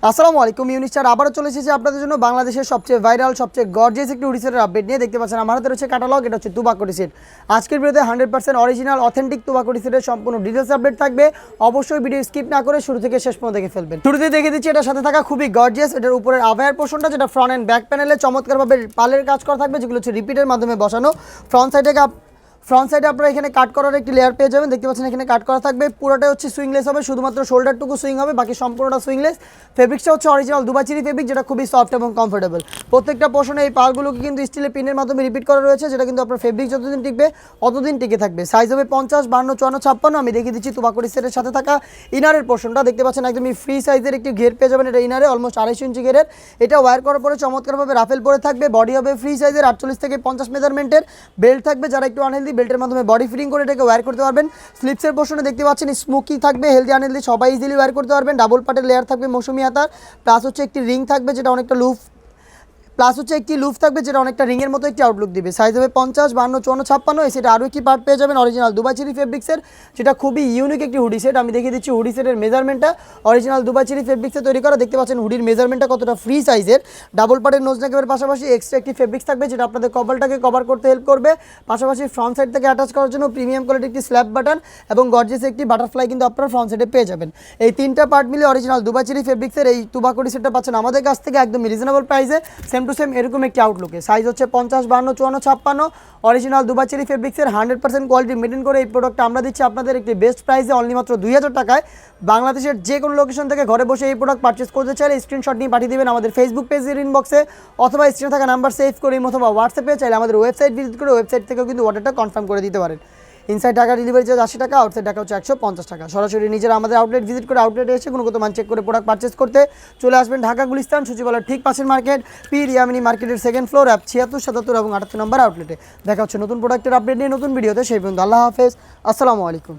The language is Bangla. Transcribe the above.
আসসালামু আলাইকুম ইউনিস্টার আবারও চলে এসেছি আপনাদের জন্য বাংলাদেশের সবচেয়ে ভাইরাল সবচেয়ে গর্জিয়াস একটি হুডি সেটের আপডেট নিয়ে। দেখতে পাচ্ছেন আমার হাতে রয়েছে ক্যাটালগ, এটা হচ্ছে তুবাক হুডি সেট। আজকের ভিডিওতে 100% অরিজিনাল অথেন্টিক তুবাক হুডি সেটের সম্পূর্ণ ডিটেলস আপডেট থাকবে। অবশ্যই ভিডিও স্কিপ না করে শুরু থেকে শেষ পর্যন্ত দেখে ফেলবেন। শুরুতে দেখে দিচ্ছি এটার সাথে থাকা খুবই গর্জিয়াস এটার উপরের আভায়ার পোর্শনটা, যেটা ফ্রন্ট অ্যান্ড ব্যাক প্যানেলে চমৎকারভাবে পালের কাজ করা থাকবে, যেগুলো হচ্ছে রিপিটের মাধ্যমে বসানো। ফ্রন্ট সাইডে আপনারা এখানে কাট করার একটি লেয়ার পেয়ে যাবেন। দেখতে পাচ্ছেন এখানে কাট করা থাকবে, পুরোটাই হচ্ছে সুইংলেস হবে, শুধুমাত্র শোল্ডারটুকু সুইং হবে, বাকি সম্পূর্ণটা সুইংলেস। ফেব্রিক্সটা হচ্ছে অরিজিনাল দুবাই চিরি ফেব্রিক, যেটা খুবই সফট এবং কমফোর্টেবল। প্রত্যেকটা পোর্শনে এই পালগুলোকে কিন্তু স্টিলের পিনের মাধ্যমে রিপিট করা রয়েছে, যেটা কিন্তু আপনার ফেব্রিক যতদিন টিকবে অতদিন টিকে থাকবে। সাইজ হবে 50, 52, 54, 56। আমি দেখিয়ে দিচ্ছি তুবাক হুডি সেটের সাথে থাকা ইনারের পোর্শনটা। দেখতে পাচ্ছেন একদমই ফ্রি সাইজের একটি ঘের পেয়ে যাবেন, এটা ইনারে অলমোস্ট 2.5 ইঞ্চি ঘেরের। এটা ওয়্যার করার পরে চমৎকারভাবে রাফেল পরে থাকবে। বডি হবে ফ্রি সাইজের 48 থেকে 50 মেজারমেন্টের। বেল্ট থাকবে, যারা একটু আনহেলদি বেল্টের মাধ্যমে বডি ফিটিং করে এটাকে ওয়্যার করতে পারবেন। স্লিপসের পোর্শনে দেখতে পাচ্ছেন স্মোকি থাকবে, হেলদি আনহেলদি সবাই ইজিলি ওয়্যার করতে পারবেন। ডাবল পাটের লেয়ার থাকবে মৌসুমি হাতার, প্লাস হচ্ছে একটি রিং থাকবে যেটা অনেকটা লুফ থাকবে, যেটা অনেকটা রিংয়ের মতো একটি আউটলুক দিবে। সাইজ হবে 50, 52, 54, 56। সেটা আরও একটি পার্ট পেয়ে যাবেন অরিজিনাল দুবাই চিরি ফেব্রিক্সের, যেটা খুবই ইউনিক একটি হুডি সেট। আমি দেখিয়ে দিচ্ছি হুডি সেটের মেজারমেন্টটা, অরিজিনাল দুবাই চিরি ফেব্রিক্সে তৈরি করা। দেখতে পাচ্ছেন হুডির মেজারমেন্টটা কতটা ফ্রি সাইজের। ডাবল পাটের নোজ নেকের পাশাপাশি এক্সট্রা একটি ফেব্রিক্স থাকবে, যেটা আপনাদের কপালটাকে কভার করতে হেল্প করবে। পাশাপাশি ফ্রন্ট সাইড থেকে অ্যাটাচ করার জন্য প্রিমিয়াম কোয়ালিটি একটি স্ল্যাব বাটন এবং গর্জিয়াস একটি বাটারফ্লাই কিন্তু আপনারা ফ্রন্ট সাইডে পেয়ে যাবেন। এই তিনটা পার্ট মিলে অরিজিনাল দুবাই চিরি ফেব্রিক্সের এই তুবাক হুডি সেটটা পাচ্ছেন আমাদের কাছ থেকে একদম রিজনেবল প্রাইসে, সেম টু সেম এরকম একটি আউটলুকে। সাইজ হচ্ছে 50, 52, 54, 56। অরিজিনাল দুবাই চেরি ফেব্রিক্সের 100% কোয়ালিটি মেনটেন করে এই প্রোডাক্টটা আমরা দিচ্ছি আপনাদের একটি বেস্ট প্রাইসে, অনলি মাত্র 2000 টাকায়। বাংলাদেশের যে কোনো লোকেশন থেকে ঘরে বসে এই প্রোডাক্ট পারচেস করতে চাইলে স্ক্রিনশট নিয়ে পাঠিয়ে দেবেন আমাদের ফেসবুক পেজের ইনবক্সে, অথবা স্ক্রিনে থাকা নাম্বার সেভ করে অথবা হোয়াটসঅ্যাপে চাইলে আমাদের ওয়েবসাইট ভিজিট করে ওয়েবসাইট থেকেও কিন্তু অর্ডারটা কনফার্ম করে দিতে পারেন। ইনসাইড টাকা ডেলিভারি চার্জ 80 টাকা, আউটসাইড টাকা হচ্ছে 150 টাকা। সরাসরি নিজেরা আমাদের আউটলেট ভিজিট করে আউটলেটে এসে গুণগত মান চেক করে প্রোডাক্ট পারচেস করতে চলে আসবেন ঢাকা গুলিস্তান সচিবালয়ের ঠিক পাশের মার্কেট, পীর ইয়ামিনী মার্কেটের সেকেন্ড ফ্লোর, অ্যাপ 76, 77 এবং 78 নম্বর আউটলেটে। দেখা হচ্ছে নতুন প্রোডাক্টের আপডেট নিয়ে নতুন ভিডিওতে। সেই পর্যন্ত আল্লাহ হাফেজ, আসসালামু আলাইকুম।